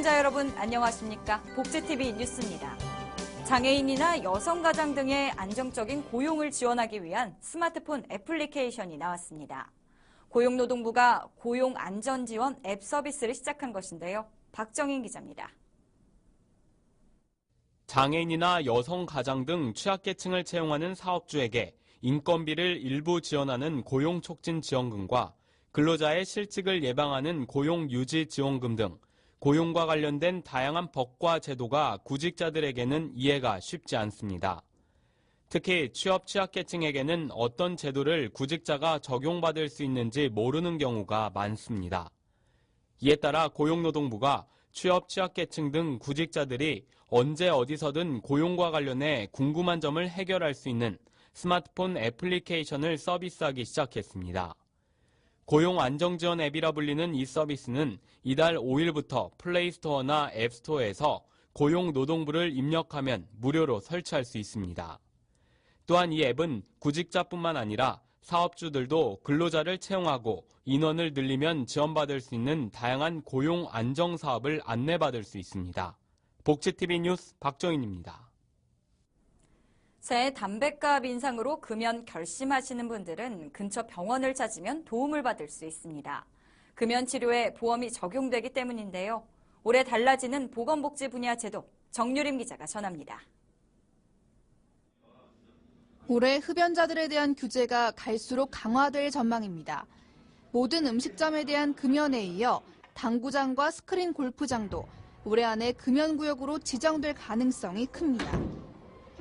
시청자 여러분 안녕하십니까? 복지TV 뉴스입니다. 장애인이나 여성가장 등의 안정적인 고용을 지원하기 위한 스마트폰 애플리케이션이 나왔습니다. 고용노동부가 고용안전지원 앱 서비스를 시작한 것인데요. 박정인 기자입니다. 장애인이나 여성가장 등 취약계층을 채용하는 사업주에게 인건비를 일부 지원하는 고용촉진지원금과 근로자의 실직을 예방하는 고용유지지원금 등 고용과 관련된 다양한 법과 제도가 구직자들에게는 이해가 쉽지 않습니다. 특히 취업 취약계층에게는 어떤 제도를 구직자가 적용받을 수 있는지 모르는 경우가 많습니다. 이에 따라 고용노동부가 취업 취약계층 등 구직자들이 언제 어디서든 고용과 관련해 궁금한 점을 해결할 수 있는 스마트폰 애플리케이션을 서비스하기 시작했습니다. 고용안정지원 앱이라 불리는 이 서비스는 이달 5일부터 플레이스토어나 앱스토어에서 고용노동부를 입력하면 무료로 설치할 수 있습니다. 또한 이 앱은 구직자뿐만 아니라 사업주들도 근로자를 채용하고 인원을 늘리면 지원받을 수 있는 다양한 고용 안정 사업을 안내받을 수 있습니다. 복지TV 뉴스 박정인입니다. 새 담뱃값 인상으로 금연 결심하시는 분들은 근처 병원을 찾으면 도움을 받을 수 있습니다. 금연 치료에 보험이 적용되기 때문인데요. 올해 달라지는 보건복지 분야 제도, 정유림 기자가 전합니다. 올해 흡연자들에 대한 규제가 갈수록 강화될 전망입니다. 모든 음식점에 대한 금연에 이어 당구장과 스크린 골프장도 올해 안에 금연구역으로 지정될 가능성이 큽니다.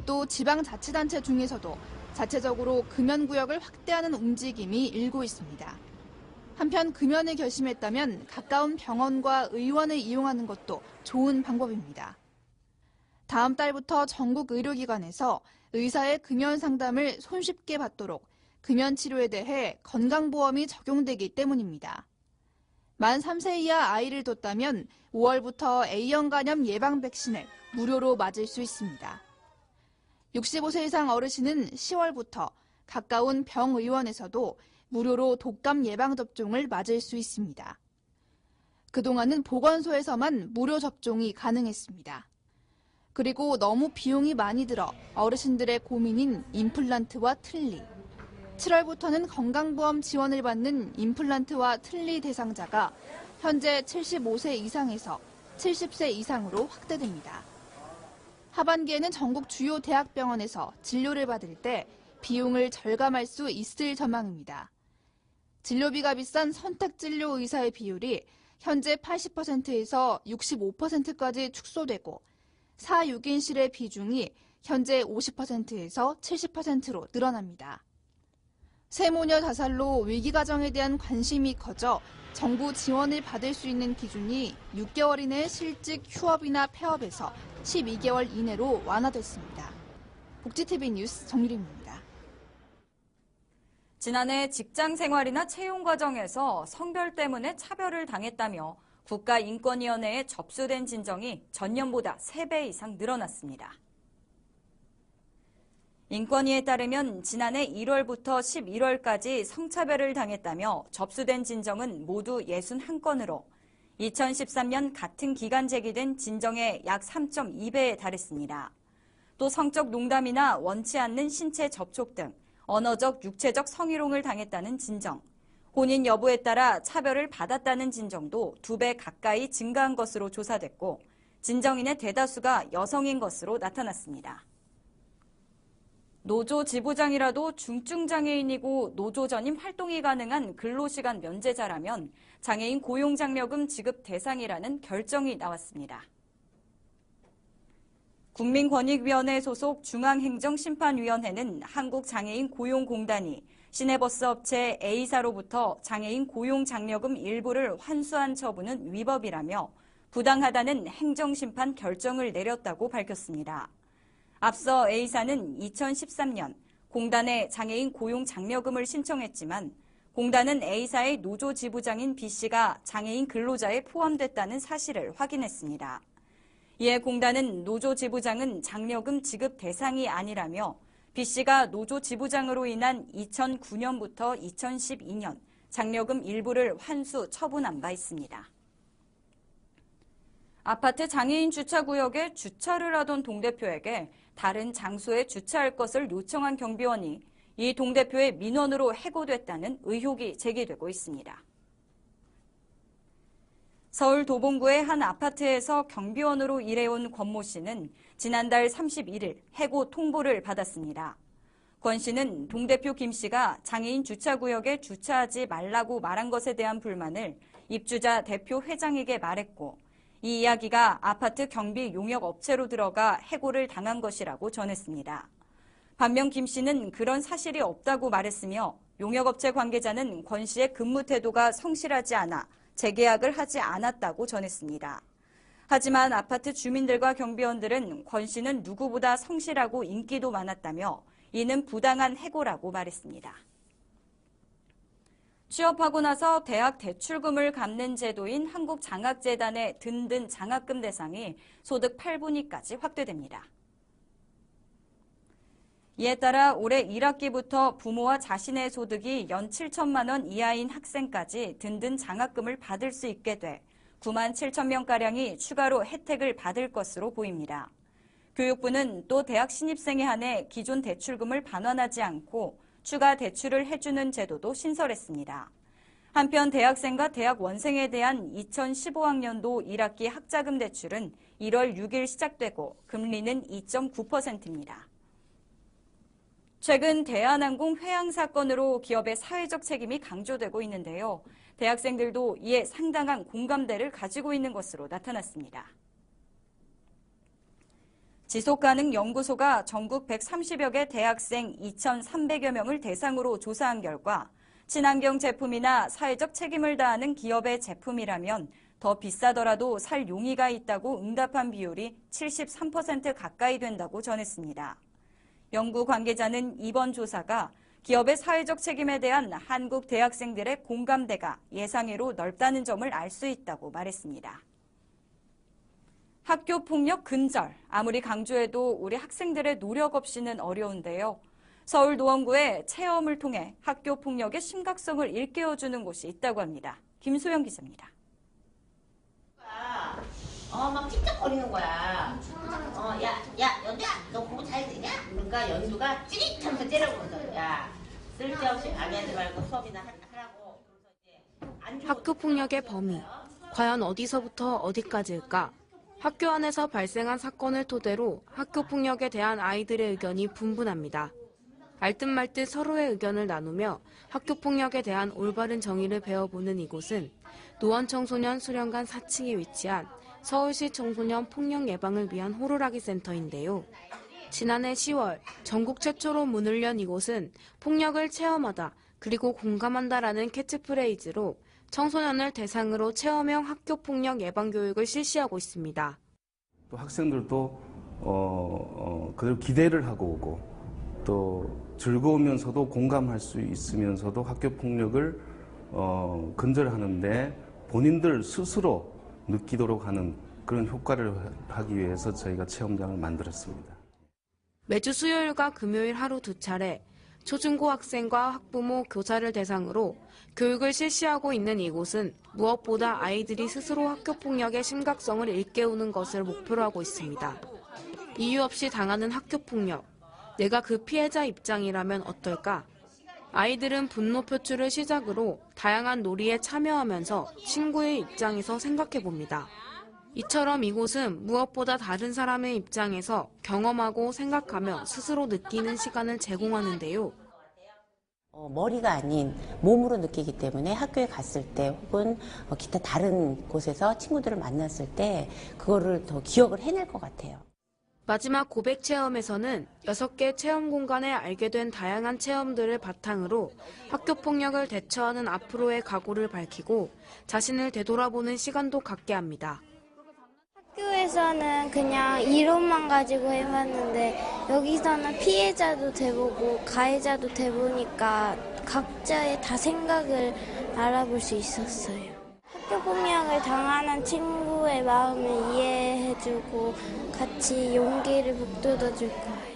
또 지방자치단체 중에서도 자체적으로 금연구역을 확대하는 움직임이 일고 있습니다. 한편 금연을 결심했다면 가까운 병원과 의원을 이용하는 것도 좋은 방법입니다. 다음 달부터 전국 의료기관에서 의사의 금연 상담을 손쉽게 받도록 금연 치료에 대해 건강보험이 적용되기 때문입니다. 만 3세 이하 아이를 뒀다면 5월부터 A형 간염 예방 백신을 무료로 맞을 수 있습니다. 65세 이상 어르신은 10월부터 가까운 병의원에서도 무료로 독감 예방접종을 맞을 수 있습니다. 그동안은 보건소에서만 무료 접종이 가능했습니다. 그리고 너무 비용이 많이 들어 어르신들의 고민인 임플란트와 틀니. 7월부터는 건강보험 지원을 받는 임플란트와 틀니 대상자가 현재 75세 이상에서 70세 이상으로 확대됩니다. 하반기에는 전국 주요 대학병원에서 진료를 받을 때 비용을 절감할 수 있을 전망입니다. 진료비가 비싼 선택진료 의사의 비율이 현재 80%에서 65%까지 축소되고 4-6인실의 비중이 현재 50%에서 70%로 늘어납니다. 세모녀 자살로 위기가정에 대한 관심이 커져 정부 지원을 받을 수 있는 기준이 6개월 이내 실직, 휴업이나 폐업에서 12개월 이내로 완화됐습니다. 복지TV 뉴스 정유림입니다. 지난해 직장생활이나 채용 과정에서 성별 때문에 차별을 당했다며 국가인권위원회에 접수된 진정이 전년보다 3배 이상 늘어났습니다. 인권위에 따르면 지난해 1월부터 11월까지 성차별을 당했다며 접수된 진정은 모두 61건으로 2013년 같은 기간 제기된 진정의 약 3.2배에 달했습니다. 또 성적 농담이나 원치 않는 신체 접촉 등 언어적, 육체적 성희롱을 당했다는 진정, 혼인 여부에 따라 차별을 받았다는 진정도 2배 가까이 증가한 것으로 조사됐고 진정인의 대다수가 여성인 것으로 나타났습니다. 노조 지부장이라도 중증장애인이고 노조 전임 활동이 가능한 근로시간 면제자라면 장애인 고용장려금 지급 대상이라는 결정이 나왔습니다. 국민권익위원회 소속 중앙행정심판위원회는 한국장애인 고용공단이 시내버스 업체 A사로부터 장애인 고용장려금 일부를 환수한 처분은 위법이라며 부당하다는 행정심판 결정을 내렸다고 밝혔습니다. 앞서 A사는 2013년 공단에 장애인 고용장려금을 신청했지만 공단은 A사의 노조 지부장인 B씨가 장애인 근로자에 포함됐다는 사실을 확인했습니다. 이에 공단은 노조 지부장은 장려금 지급 대상이 아니라며 B씨가 노조 지부장으로 인한 2009년부터 2012년 장려금 일부를 환수 처분한 바 있습니다. 아파트 장애인 주차구역에 주차를 하던 동대표에게 다른 장소에 주차할 것을 요청한 경비원이 이 동대표의 민원으로 해고됐다는 의혹이 제기되고 있습니다. 서울 도봉구의 한 아파트에서 경비원으로 일해온 권모 씨는 지난달 31일 해고 통보를 받았습니다. 권 씨는 동대표 김 씨가 장애인 주차구역에 주차하지 말라고 말한 것에 대한 불만을 입주자 대표 회장에게 말했고 이 이야기가 아파트 경비 용역 업체로 들어가 해고를 당한 것이라고 전했습니다. 반면 김 씨는 그런 사실이 없다고 말했으며 용역업체 관계자는 권 씨의 근무 태도가 성실하지 않아 재계약을 하지 않았다고 전했습니다. 하지만 아파트 주민들과 경비원들은 권 씨는 누구보다 성실하고 인기도 많았다며 이는 부당한 해고라고 말했습니다. 취업하고 나서 대학 대출금을 갚는 제도인 한국장학재단의 든든 장학금 대상이 소득 8분위까지 확대됩니다. 이에 따라 올해 1학기부터 부모와 자신의 소득이 연 7천만 원 이하인 학생까지 든든 장학금을 받을 수 있게 돼 9만 7천 명가량이 추가로 혜택을 받을 것으로 보입니다. 교육부는 또 대학 신입생에 한해 기존 대출금을 반환하지 않고 추가 대출을 해주는 제도도 신설했습니다. 한편 대학생과 대학 원생에 대한 2015학년도 1학기 학자금 대출은 1월 6일 시작되고 금리는 2.9%입니다. 최근 대한항공 회항 사건으로 기업의 사회적 책임이 강조되고 있는데요. 대학생들도 이에 상당한 공감대를 가지고 있는 것으로 나타났습니다. 지속가능연구소가 전국 130여 개 대학생 2,300여 명을 대상으로 조사한 결과 친환경 제품이나 사회적 책임을 다하는 기업의 제품이라면 더 비싸더라도 살 용의가 있다고 응답한 비율이 73% 가까이 된다고 전했습니다. 연구 관계자는 이번 조사가 기업의 사회적 책임에 대한 한국 대학생들의 공감대가 예상외로 넓다는 점을 알 수 있다고 말했습니다. 학교 폭력 근절, 아무리 강조해도 우리 학생들의 노력 없이는 어려운데요. 서울 노원구에 체험을 통해 학교 폭력의 심각성을 일깨워주는 곳이 있다고 합니다. 김소영 기자입니다. 막 찝쩍거리는 거야. 야, 연두야, 너 공부 잘 되냐? 그러니까 연두가 찌릿하면서 째려보면서, 야, 쓸데없이 방해하지 말고 수업이나 하라고. 학교 폭력의 범위, 과연 어디서부터 어디까지일까? 학교 안에서 발생한 사건을 토대로 학교 폭력에 대한 아이들의 의견이 분분합니다. 알듯 말듯 서로의 의견을 나누며 학교 폭력에 대한 올바른 정의를 배워보는 이곳은 노원청소년 수련관 4층에 위치한 서울시 청소년 폭력 예방을 위한 호루라기 센터인데요. 지난해 10월 전국 최초로 문을 연 이곳은 폭력을 체험하다 그리고 공감한다라는 캐치프레이즈로 청소년을 대상으로 체험형 학교 폭력 예방 교육을 실시하고 있습니다. 또 학생들도 그대로 기대를 하고 오고 또 즐거우면서도 공감할 수 있으면서도 학교 폭력을 근절하는데 본인들 스스로 느끼도록 하는 그런 효과를 하기 위해서 저희가 체험장을 만들었습니다. 매주 수요일과 금요일 하루 2차례 초중고 학생과 학부모, 교사를 대상으로 교육을 실시하고 있는 이곳은 무엇보다 아이들이 스스로 학교 폭력의 심각성을 일깨우는 것을 목표로 하고 있습니다. 이유 없이 당하는 학교 폭력, 내가 그 피해자 입장이라면 어떨까? 아이들은 분노 표출을 시작으로 다양한 놀이에 참여하면서 친구의 입장에서 생각해봅니다. 이처럼 이곳은 무엇보다 다른 사람의 입장에서 경험하고 생각하며 스스로 느끼는 시간을 제공하는데요. 머리가 아닌 몸으로 느끼기 때문에 학교에 갔을 때 혹은 기타 다른 곳에서 친구들을 만났을 때 그거를 더 기억을 해낼 것 같아요. 마지막 고백 체험에서는 6개 체험 공간에 알게 된 다양한 체험들을 바탕으로 학교 폭력을 대처하는 앞으로의 각오를 밝히고 자신을 되돌아보는 시간도 갖게 합니다. 학교에서는 그냥 이론만 가지고 해봤는데 여기서는 피해자도 돼보고 가해자도 돼보니까 각자의 다 생각을 알아볼 수 있었어요. 학교 폭력을 당하는 친구의 마음을 이해해주고 같이 용기를 북돋아줄 거예요.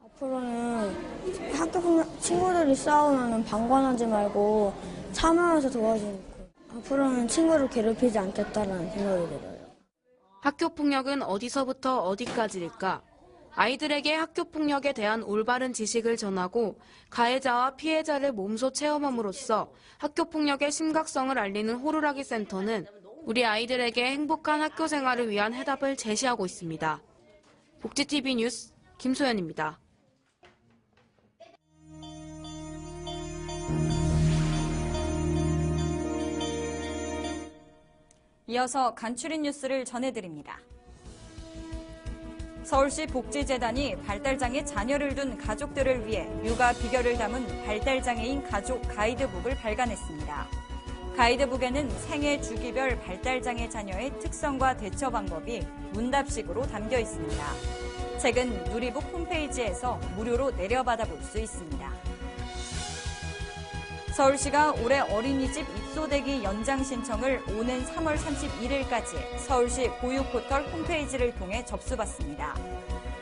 앞으로는 학교 폭력 친구들이 싸우면 방관하지 말고 참여해서 도와주고 앞으로는 친구를 괴롭히지 않겠다는 생각이 들어요. 학교 폭력은 어디서부터 어디까지일까? 아이들에게 학교 폭력에 대한 올바른 지식을 전하고 가해자와 피해자를 몸소 체험함으로써 학교 폭력의 심각성을 알리는 호루라기 센터는 우리 아이들에게 행복한 학교 생활을 위한 해답을 제시하고 있습니다. 복지TV 뉴스 김소연입니다. 이어서 간추린 뉴스를 전해드립니다. 서울시 복지재단이 발달장애 자녀를 둔 가족들을 위해 육아 비결을 담은 발달장애인 가족 가이드북을 발간했습니다. 가이드북에는 생애 주기별 발달장애 자녀의 특성과 대처 방법이 문답식으로 담겨 있습니다. 책은 누리북 홈페이지에서 무료로 내려받아볼 수 있습니다. 서울시가 올해 어린이집 입소대기 연장 신청을 오는 3월 31일까지 서울시 보육포털 홈페이지를 통해 접수받습니다.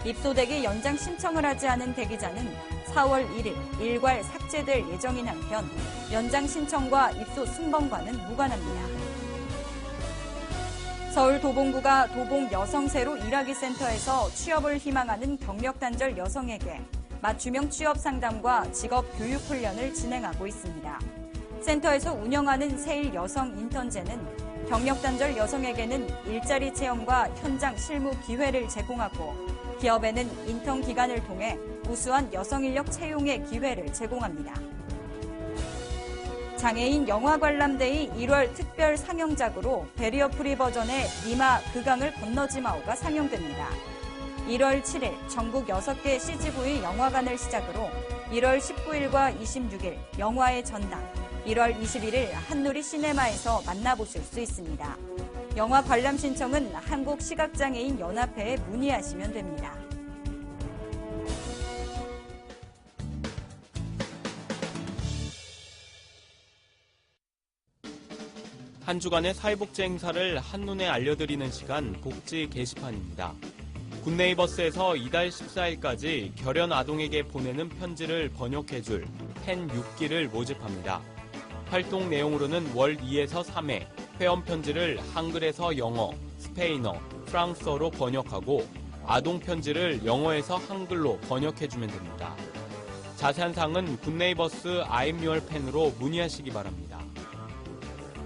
입소대기 연장 신청을 하지 않은 대기자는 4월 1일 일괄 삭제될 예정인 한편 연장 신청과 입소 승번과는 무관합니다. 서울 도봉구가 도봉 여성세로 일하기 센터에서 취업을 희망하는 경력단절 여성에게 맞춤형 취업 상담과 직업 교육 훈련을 진행하고 있습니다. 센터에서 운영하는 세일 여성 인턴제는 경력단절 여성에게는 일자리 체험과 현장 실무 기회를 제공하고 기업에는 인턴 기간을 통해 우수한 여성 인력 채용의 기회를 제공합니다. 장애인 영화 관람데이 1월 특별 상영작으로 베리어 프리 버전의 니마 그강을 건너지 마오가 상영됩니다. 1월 7일 전국 6개 CGV 영화관을 시작으로 1월 19일과 26일 영화의 전당, 1월 21일 한누리 시네마에서 만나보실 수 있습니다. 영화 관람 신청은 한국시각장애인 연합회에 문의하시면 됩니다. 한 주간의 사회복지 행사를 한눈에 알려드리는 시간 복지 게시판입니다. 굿네이버스에서 이달 14일까지 결연 아동에게 보내는 편지를 번역해줄 펜 6기를 모집합니다. 활동 내용으로는 월 2에서 3회 회원 편지를 한글에서 영어, 스페인어, 프랑스어로 번역하고 아동 편지를 영어에서 한글로 번역해주면 됩니다. 자세한 사항은 굿네이버스 I'm Your Pen으로 문의하시기 바랍니다.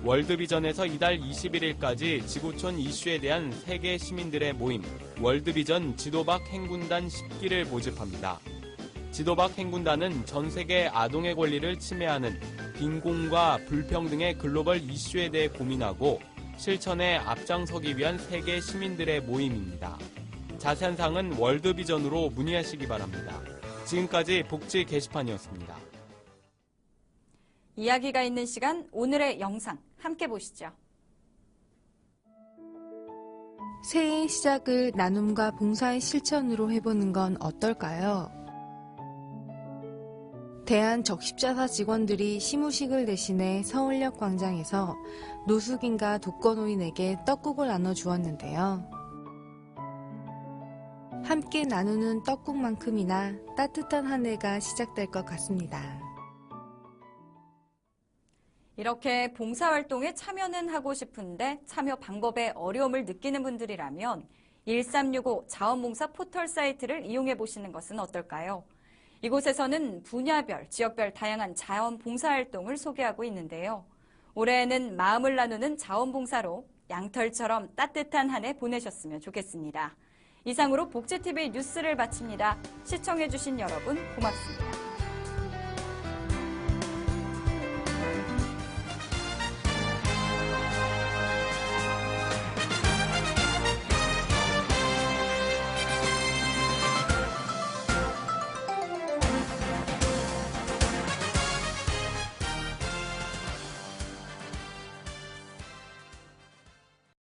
월드비전에서 이달 21일까지 지구촌 이슈에 대한 세계 시민들의 모임 월드비전 지도박 행군단 10기를 모집합니다. 지도박 행군단은 전 세계 아동의 권리를 침해하는 빈곤과 불평등의 글로벌 이슈에 대해 고민하고 실천에 앞장서기 위한 세계 시민들의 모임입니다. 자세한 사항은 월드비전으로 문의하시기 바랍니다. 지금까지 복지 게시판이었습니다. 이야기가 있는 시간 오늘의 영상 함께 보시죠. 새해의 시작을 나눔과 봉사의 실천으로 해보는 건 어떨까요? 대한적십자사 직원들이 시무식을 대신해 서울역 광장에서 노숙인과 독거노인에게 떡국을 나눠주었는데요. 함께 나누는 떡국만큼이나 따뜻한 한 해가 시작될 것 같습니다. 이렇게 봉사활동에 참여는 하고 싶은데 참여 방법에 어려움을 느끼는 분들이라면 1365 자원봉사 포털 사이트를 이용해 보시는 것은 어떨까요? 이곳에서는 분야별, 지역별 다양한 자원봉사활동을 소개하고 있는데요. 올해에는 마음을 나누는 자원봉사로 양털처럼 따뜻한 한 해 보내셨으면 좋겠습니다. 이상으로 복지TV 뉴스를 마칩니다. 시청해주신 여러분 고맙습니다.